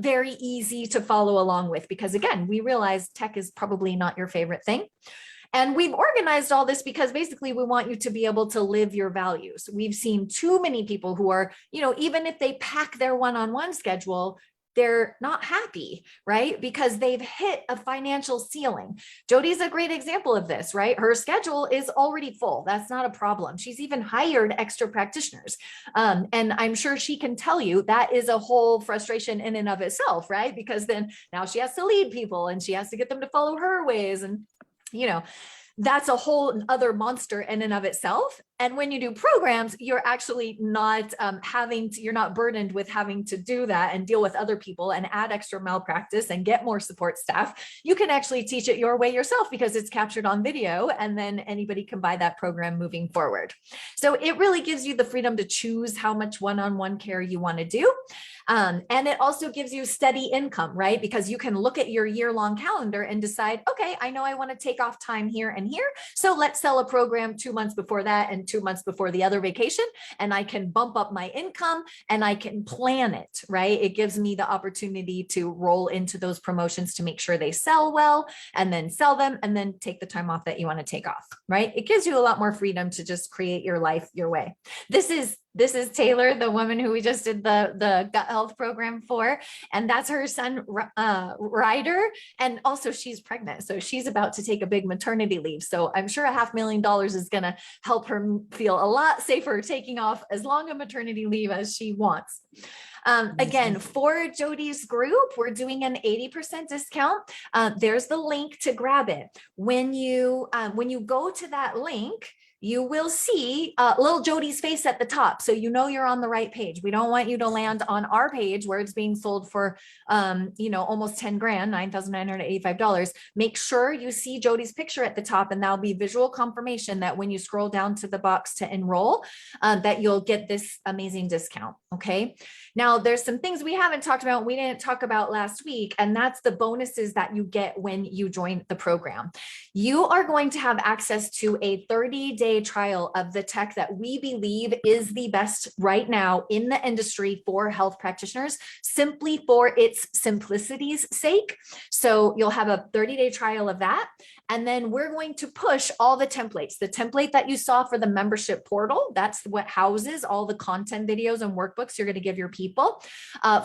very easy to follow along with, because again, we realize tech is probably not your favorite thing. And we've organized all this because basically we want you to be able to live your values. We've seen too many people who are, even if they pack their one-on-one schedule, they're not happy, right? Because they've hit a financial ceiling. Jody's a great example of this, right? Her schedule is already full. That's not a problem. She's even hired extra practitioners. And I'm sure she can tell you that is a whole frustration in and of itself, right? Because then now she has to lead people and she has to get them to follow her ways. And that's a whole other monster in and of itself. And when you do programs, you're actually not you're not burdened with having to do that and deal with other people and add extra malpractice and get more support staff. You can actually teach it your way yourself because it's captured on video, and then anybody can buy that program moving forward. So it really gives you the freedom to choose how much one-on-one care you want to do. And it also gives you steady income, right? Because you can look at your year-long calendar and decide, okay, I know I want to take off time here and here. So let's sell a program 2 months before that and 2 months before the other vacation. And I can bump up my income and I can plan it, right? It gives me the opportunity to roll into those promotions to make sure they sell well and then sell them and then take the time off that you want to take off, right? It gives you a lot more freedom to just create your life your way. This is Taylor, the woman who we just did the gut health program for, and that's her son, Ryder. And also she's pregnant. So she's about to take a big maternity leave. So I'm sure $500,000 is going to help her feel a lot safer taking off as long a maternity leave as she wants. Again, for Jody's group, we're doing an 80% discount. There's the link to grab it. When you go to that link, you will see little Jody's face at the top. So you're on the right page. We don't want you to land on our page where it's being sold for, almost 10 grand, $9,985. Make sure you see Jody's picture at the top, and that'll be visual confirmation that when you scroll down to the box to enroll, that you'll get this amazing discount. Okay. Now there's some things we haven't talked about, we didn't talk about last week, and that's the bonuses that you get when you join the program. You are going to have access to a 30-day trial of the tech that we believe is the best right now in the industry for health practitioners, simply for its simplicity's sake. So you'll have a 30-day trial of that. And then we're going to push all the templates. The template that you saw for the membership portal, that's what houses all the content videos and workbooks you're going to give your people.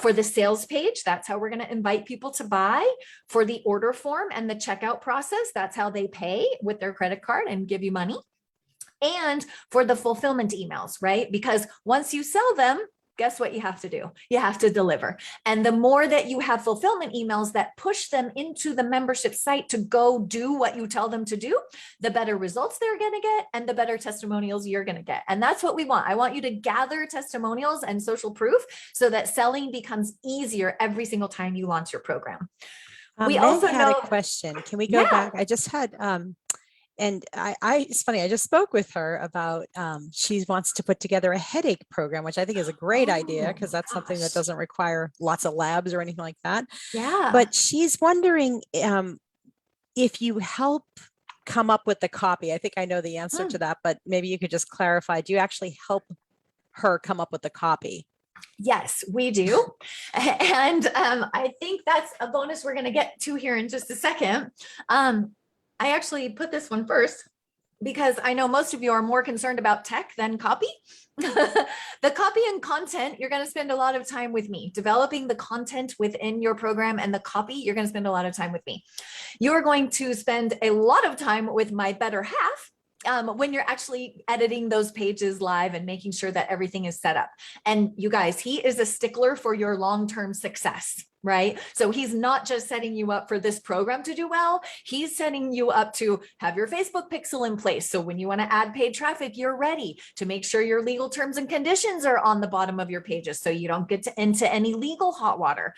For the sales page, that's how we're going to invite people to buy. For the order form and the checkout process, that's how they pay with their credit card and give you money. And for the fulfillment emails, right? Because once you sell them, guess what you have to do? You have to deliver. And the more that you have fulfillment emails that push them into the membership site to go do what you tell them to do, the better results they're going to get and the better testimonials you're going to get. And that's what we want. I want you to gather testimonials and social proof so that selling becomes easier every single time you launch your program. We Meg also had a question. Can we go back? I just had, and it's funny, I just spoke with her about, she wants to put together a headache program, which I think is a great idea because that's something that doesn't require lots of labs or anything like that. Yeah. But she's wondering if you help come up with the copy. I think I know the answer to that, but maybe you could just clarify. Do you actually help her come up with the copy? Yes, we do. And I think that's a bonus we're going to get to here in just a second. I actually put this one first because I know most of you are more concerned about tech than copy. The copy and content, you're going to spend a lot of time with me. Developing the content within your program and the copy, you're going to spend a lot of time with me. You're going to spend a lot of time with my better half when you're actually editing those pages live and making sure that everything is set up. And you guys, he is a stickler for your long-term success. Right? So he's not just setting you up for this program to do well. He's setting you up to have your Facebook pixel in place. So when you want to add paid traffic, you're ready to make sure your legal terms and conditions are on the bottom of your pages so you don't get into any legal hot water.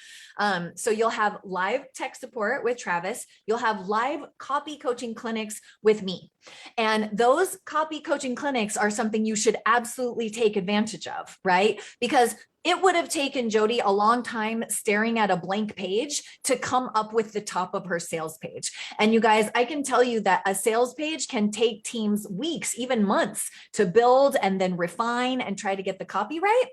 So you'll have live tech support with Travis. You'll have live copy coaching clinics with me. And those copy coaching clinics are something you should absolutely take advantage of, right? Because It would have taken Jody a long time staring at a blank page to come up with the top of her sales page. And you guys, I can tell you that a sales page can take teams weeks, even months to build and then refine and try to get the copy right.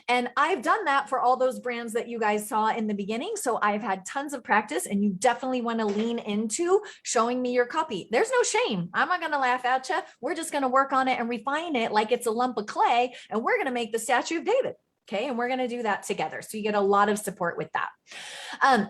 And I've done that for all those brands that you guys saw in the beginning. So I've had tons of practice, and you definitely want to lean into showing me your copy. There's no shame. I'm not going to laugh at you. We're just going to work on it and refine it like it's a lump of clay, and we're going to make the statue of David. Okay, and we're going to do that together. So you get a lot of support with that.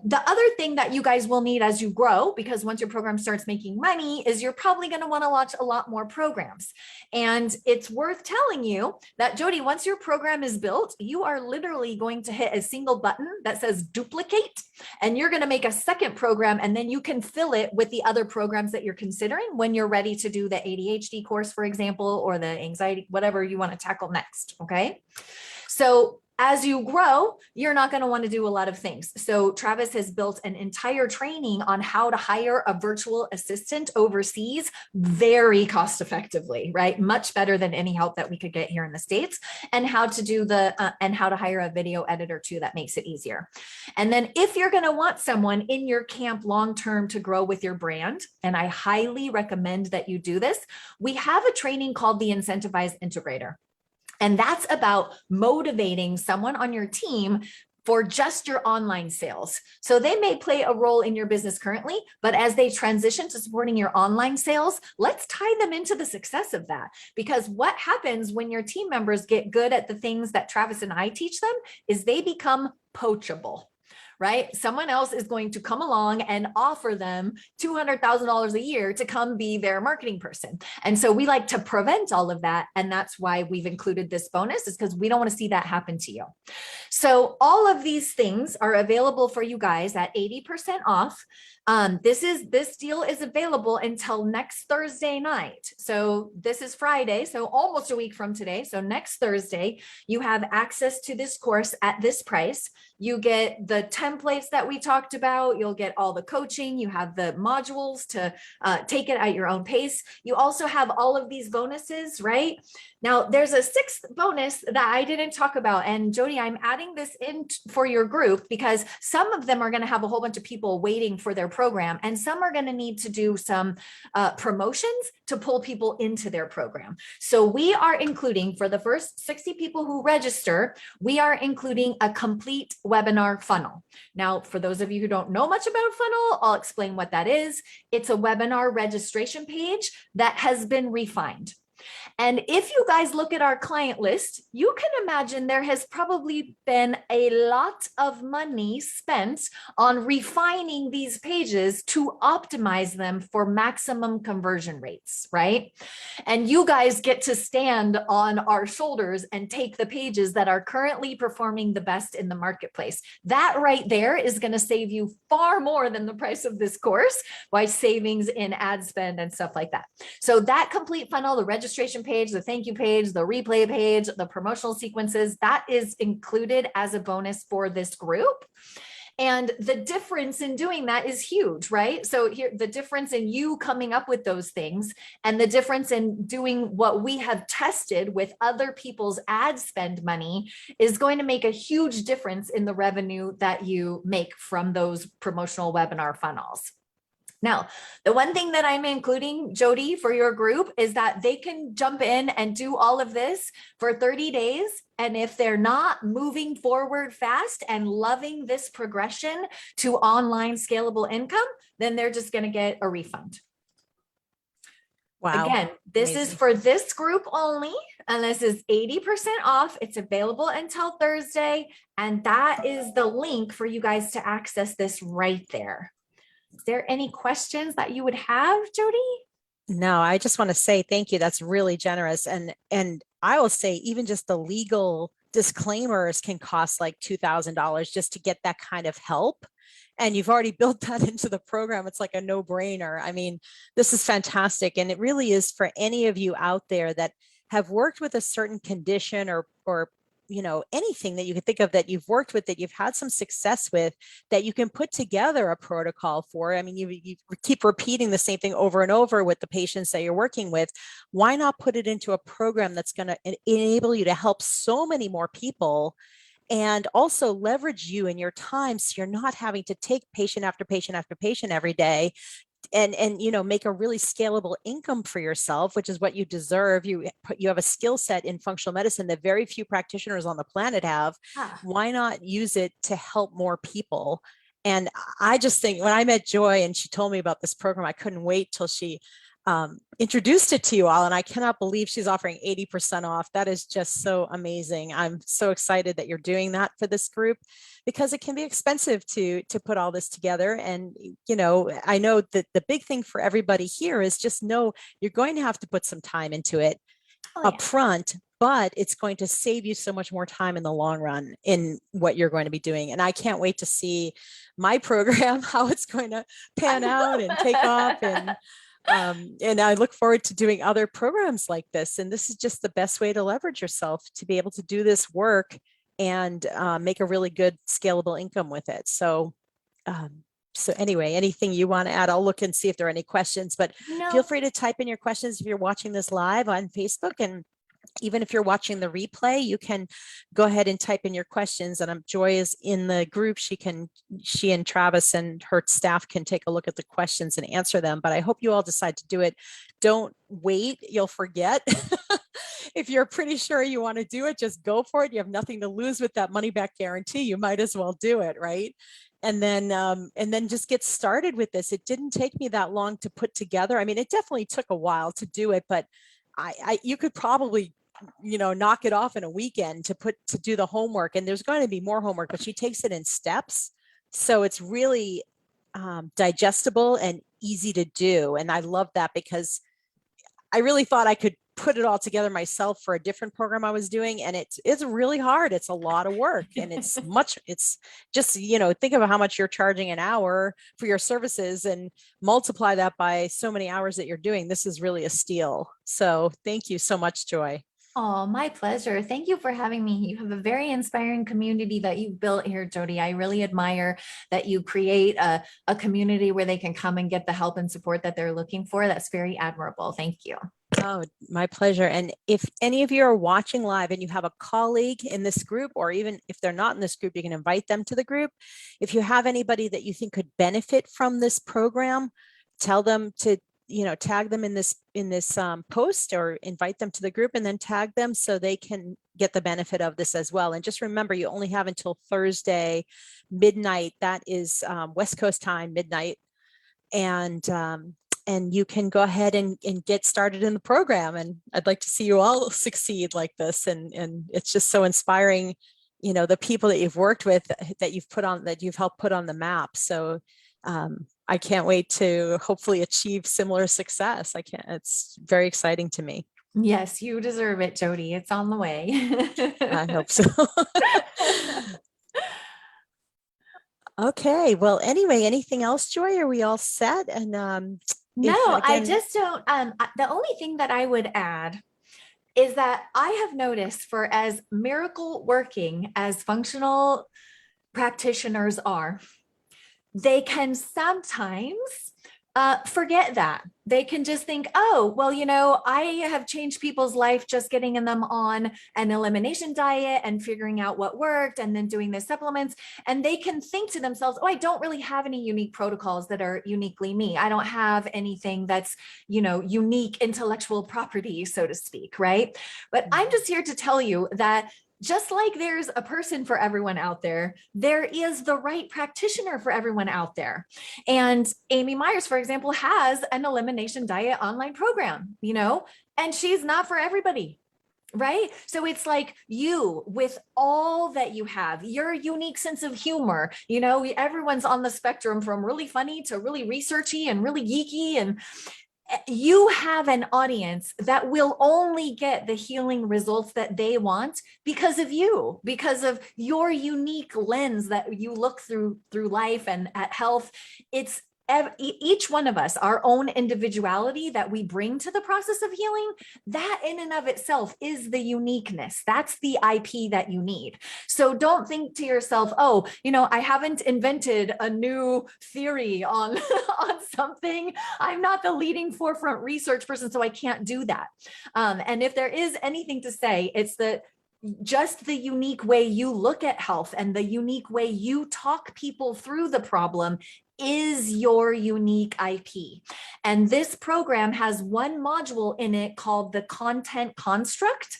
The other thing that you guys will need as you grow, because once your program starts making money, is you're probably going to want to launch a lot more programs. And it's worth telling you that, Jody, once your program is built, you are literally going to hit a single button that says duplicate, and you're going to make a second program, and then you can fill it with the other programs that you're considering when you're ready to do the ADHD course, for example, or the anxiety, whatever you want to tackle next. Okay. So as you grow, you're not going to want to do a lot of things. So Travis has built an entire training on how to hire a virtual assistant overseas very cost effectively, right? Much better than any help that we could get here in the States, and how to do and how to hire a video editor too. That makes it easier. And then if you're going to want someone in your camp long-term to grow with your brand, and I highly recommend that you do this, we have a training called the Incentivized Integrator. And that's about motivating someone on your team for just your online sales. So they may play a role in your business currently, but as they transition to supporting your online sales, let's tie them into the success of that. Because what happens when your team members get good at the things that Travis and I teach them is they become poachable. Right? Someone else is going to come along and offer them $200,000 a year to come be their marketing person. And so we like to prevent all of that. And that's why we've included this bonus, is because we don't want to see that happen to you. So all of these things are available for you guys at 80% off. This deal is available until next Thursday night. So this is Friday, so almost a week from today. So next Thursday, you have access to this course at this price. You get the templates that we talked about. You'll get all the coaching. You have the modules to take it at your own pace. You also have all of these bonuses, right? Now, there's a sixth bonus that I didn't talk about. And Jody, I'm adding this in for your group because some of them are going to have a whole bunch of people waiting for their program, and some are going to need to do some promotions to pull people into their program. So we are including, for the first 60 people who register, we are including a complete webinar funnel. Now, for those of you who don't know much about funnel, I'll explain what that is. It's a webinar registration page that has been refined. And if you guys look at our client list, you can imagine there has probably been a lot of money spent on refining these pages to optimize them for maximum conversion rates, right? And you guys get to stand on our shoulders and take the pages that are currently performing the best in the marketplace. That right there is going to save you far more than the price of this course by savings in ad spend and stuff like that. So that complete funnel, the registration page, the thank you page, the replay page, the promotional sequences, that is included as a bonus for this group. And the difference in doing that is huge, right? So here, the difference in you coming up with those things and the difference in doing what we have tested with other people's ad spend money is going to make a huge difference in the revenue that you make from those promotional webinar funnels. Now, the one thing that I'm including, Jody, for your group is that they can jump in and do all of this for 30 days. And if they're not moving forward fast and loving this progression to online scalable income, then they're just going to get a refund. Wow. Again, this Amazing. is for this group only, and this is 80% off. It's available until Thursday. And that is the link for you guys to access this right there. Is there any questions that you would have, Jody? No, I just want to say thank you. That's really generous. And I will say even just the legal disclaimers can cost like $2,000 just to get that kind of help. And you've already built that into the program. It's like a no-brainer. I mean, this is fantastic. And it really is for any of you out there that have worked with a certain condition or you know, anything that you can think of that you've worked with, that you've had some success with, that you can put together a protocol for. I mean, you keep repeating the same thing over and over with the patients that you're working with. Why not put it into a program that's going to enable you to help so many more people and also leverage you and your time so you're not having to take patient after patient after patient every day, and make a really scalable income for yourself, which is what you deserve. You have a skill set in functional medicine that very few practitioners on the planet have. Ah. Why not use it to help more people? And I just think when I met Joy and she told me about this program, I couldn't wait till she introduced it to you all. And I cannot believe she's offering 80% off. That is just so amazing. I'm so excited that you're doing that for this group, because it can be expensive to put all this together. And, I know that the big thing for everybody here is just know you're going to have to put some time into it up front, but it's going to save you so much more time in the long run in what you're going to be doing. And I can't wait to see my program, how it's going to pan out and take off. And I look forward to doing other programs like this. And this is just the best way to leverage yourself to be able to do this work and make a really good scalable income with it. So anyway, anything you want to add? I'll look and see if there are any questions, but feel free to type in your questions if you're watching this live on Facebook. And even if you're watching the replay, you can go ahead and type in your questions. And Joy is in the group. She and Travis and her staff can take a look at the questions and answer them. But I hope you all decide to do it. Don't wait, you'll forget. If you're pretty sure you want to do it, just go for it. You have nothing to lose with that money back guarantee. You might as well do it, right? And then just get started with this. It didn't take me that long to put together. I mean, it definitely took a while to do it, but you could probably, knock it off in a weekend to do the homework. And there's going to be more homework, but she takes it in steps. So it's really digestible and easy to do. And I love that, because I really thought I could put it all together myself for a different program I was doing. And it's really hard. It's a lot of work, and it's just, think about how much you're charging an hour for your services and multiply that by so many hours that you're doing. This is really a steal. So thank you so much, Joy. Oh, my pleasure. Thank you for having me. You have a very inspiring community that you've built here, Jody. I really admire that you create a community where they can come and get the help and support that they're looking for. That's very admirable. Thank you. Oh, my pleasure. And if any of you are watching live and you have a colleague in this group, or even if they're not in this group, you can invite them to the group. If you have anybody that you think could benefit from this program, tell them to tag them in this post, or invite them to the group and then tag them so they can get the benefit of this as well. And just remember, you only have until Thursday midnight. That is West Coast time, midnight. And you can go ahead and get started in the program. And I'd like to see you all succeed like this. And it's just so inspiring, the people that you've worked with, that you've helped put on the map. So I can't wait to hopefully achieve similar success. It's very exciting to me. Yes, you deserve it, Jody. It's on the way. I hope so. Okay. Well, anyway, anything else, Joy? Are we all set? And no, I just don't. The only thing that I would add is that I have noticed, for as miracle working as functional practitioners are, they can sometimes forget that. They can just think, oh, well, I have changed people's life just getting them on an elimination diet and figuring out what worked and then doing the supplements. And they can think to themselves, oh, I don't really have any unique protocols that are uniquely me. I don't have anything that's, unique intellectual property, so to speak, right? But I'm just here to tell you that just like there's a person for everyone out there, there is the right practitioner for everyone out there. And Amy Myers, for example, has an elimination diet online program, and she's not for everybody. Right? So it's like you, with all that you have, your unique sense of humor, everyone's on the spectrum from really funny to really researchy and really geeky, and you have an audience that will only get the healing results that they want because of you, because of your unique lens that you look through life and at health. It's each one of us, our own individuality that we bring to the process of healing. That in and of itself is the uniqueness. That's the IP that you need. So don't think to yourself, oh, I haven't invented a new theory on something. I'm not the leading forefront research person, so I can't do that. And if there is anything to say, it's that just the unique way you look at health and the unique way you talk people through the problem is your unique IP. And this program has one module in it called the content construct.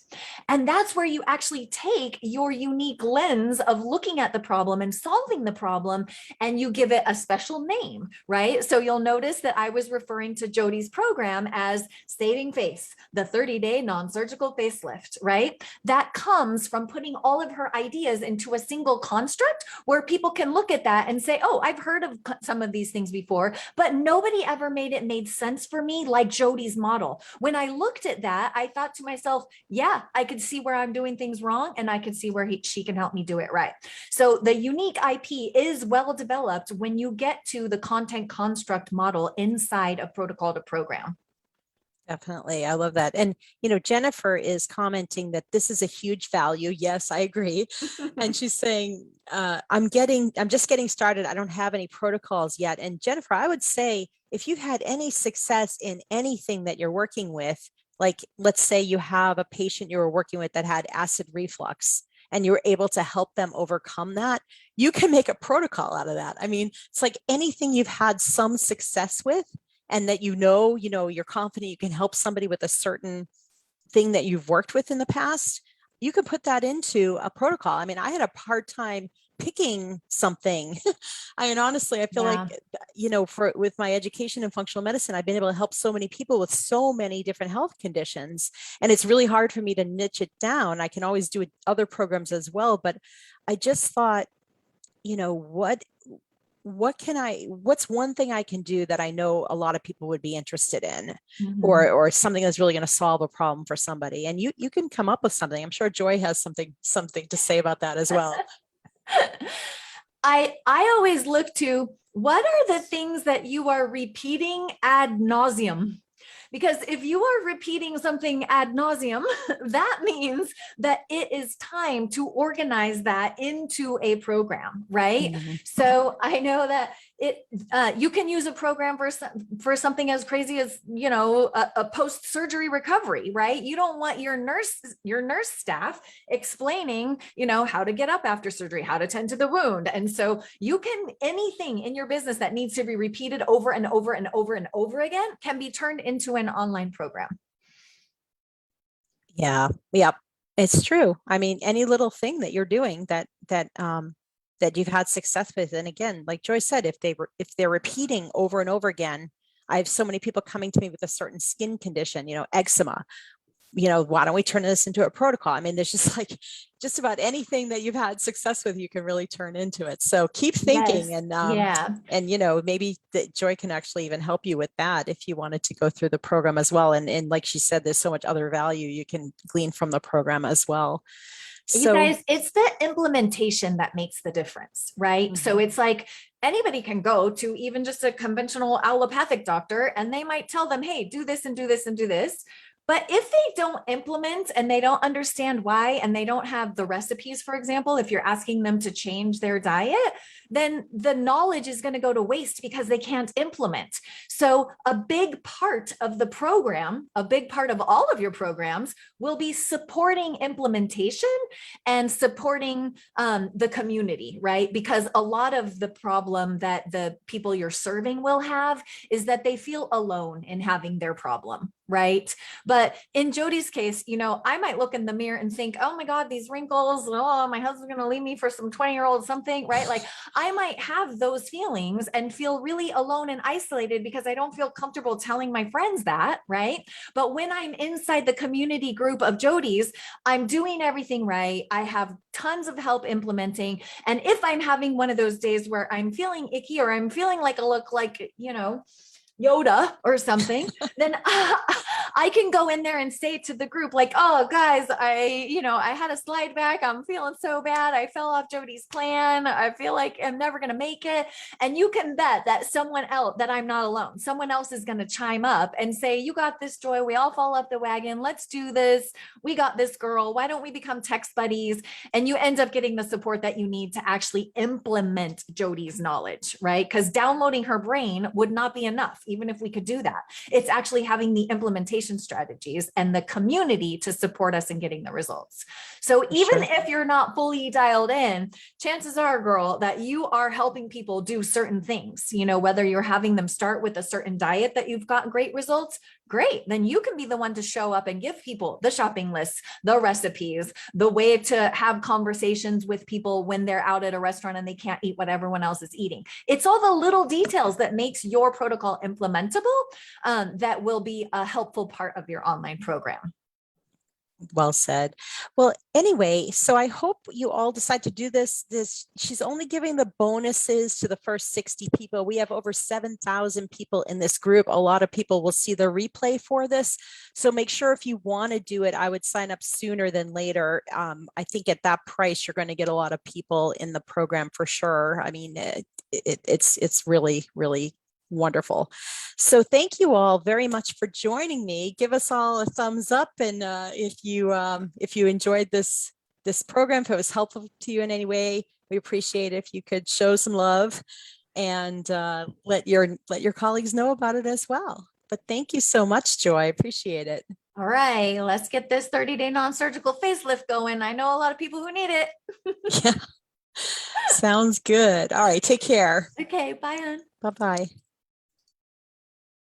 And that's where you actually take your unique lens of looking at the problem and solving the problem, and you give it a special name, right? So you'll notice that I was referring to Jody's program as Saving Face, the 30-day non-surgical facelift, right? That comes from putting all of her ideas into a single construct where people can look at that and say, oh, I've heard of some of these things before, but nobody ever made sense for me like Jody's model. When I looked at that, I thought to myself, yeah, I could see where I'm doing things wrong, and I could see where she can help me do it right. So the unique IP is well developed when you get to the content construct model inside of Protocol to Program. Definitely. I love that. And, Jennifer is commenting that this is a huge value. Yes, I agree. And she's saying, I'm just getting started. I don't have any protocols yet. And Jennifer, I would say if you've had any success in anything that you're working with, like let's say you have a patient you were working with that had acid reflux and you were able to help them overcome that, you can make a protocol out of that. I mean, it's like anything you've had some success with, and that you're confident you can help somebody with a certain thing that you've worked with in the past, you could put that into a protocol. I mean, I had a hard time picking something. I mean, honestly, I feel like, with my education in functional medicine, I've been able to help so many people with so many different health conditions. And it's really hard for me to niche it down. I can always do other programs as well. But I just thought, what's one thing I can do that I know a lot of people would be interested in, or something that's really going to solve a problem for somebody. And you can come up with something. I'm sure Joy has something to say about that as well. I always look to what are the things that you are repeating ad nauseum? Because if you are repeating something ad nauseum, that means that it is time to organize that into a program, right? So I know that you can use a program for something as crazy as, a post-surgery recovery, right? You don't want your nurse staff explaining, how to get up after surgery, how to tend to the wound. And so anything in your business that needs to be repeated over and over and over and over again can be turned into an online program. Yeah. It's true. I mean, any little thing that you're doing that you've had success with. And again, like Joy said, if they're repeating over and over again, I have so many people coming to me with a certain skin condition, eczema. Why don't we turn this into a protocol? I mean, there's just about anything that you've had success with, you can really turn into it. So keep thinking. Yes. And maybe that Joy can actually even help you with that if you wanted to go through the program as well. And like she said, there's so much other value you can glean from the program as well. So, you guys, it's the implementation that makes the difference, right? So it's like anybody can go to even just a conventional allopathic doctor and they might tell them, hey, do this and do this and do this. But if they don't implement and they don't understand why, and they don't have the recipes, for example, if you're asking them to change their diet, then the knowledge is going to go to waste because they can't implement. So a big part of the program, a big part of all of your programs will be supporting implementation and supporting the community, right? Because a lot of the problem that the people you're serving will have is that they feel alone in having their problem, right? But in Jody's case, I might look in the mirror and think, oh my God, these wrinkles, oh, my husband's going to leave me for some 20-year-old something, right? Like I might have those feelings and feel really alone and isolated because I don't feel comfortable telling my friends that, right? But when I'm inside the community group of Jody's, I'm doing everything right. I have tons of help implementing. And if I'm having one of those days where I'm feeling icky or I'm feeling like I look like, Yoda or something, then I can go in there and say to the group, like, oh guys, I had a slide back. I'm feeling so bad. I fell off Jody's plan. I feel like I'm never going to make it. And you can bet that someone else, that I'm not alone. Someone else is going to chime up and say, you got this, Joy. We all fall off the wagon. Let's do this. We got this, girl. Why don't we become text buddies? And you end up getting the support that you need to actually implement Jody's knowledge, right? Because downloading her brain would not be enough, even if we could do that. It's actually having the implementation communication strategies and the community to support us in getting the results. So even if you're not fully dialed in, chances are, girl, that you are helping people do certain things, you know, whether you're having them start with a certain diet that you've got great results, great. Then you can be the one to show up and give people the shopping lists, the recipes, the way to have conversations with people when they're out at a restaurant and they can't eat what everyone else is eating. It's all the little details that makes your protocol implementable that will be a helpful part of your online program. Well said. Well, anyway, so I hope you all decide to do this. She's only giving the bonuses to the first 60 people. We have over 7,000 people in this group. A lot of people will see the replay for this. So make sure if you want to do it, I would sign up sooner than later. I think at that price, you're going to get a lot of people in the program for sure. I mean, it's really, really wonderful. So thank you all very much for joining me. Give us all a thumbs up, and if you enjoyed this program, if it was helpful to you in any way, we appreciate it if you could show some love and let your colleagues know about it as well. But thank you so much, Joy. I appreciate it. All right, let's get this 30-day non-surgical facelift going. I know a lot of people who need it. Yeah, sounds good. All right, take care. Okay, bye, hon. Bye-bye.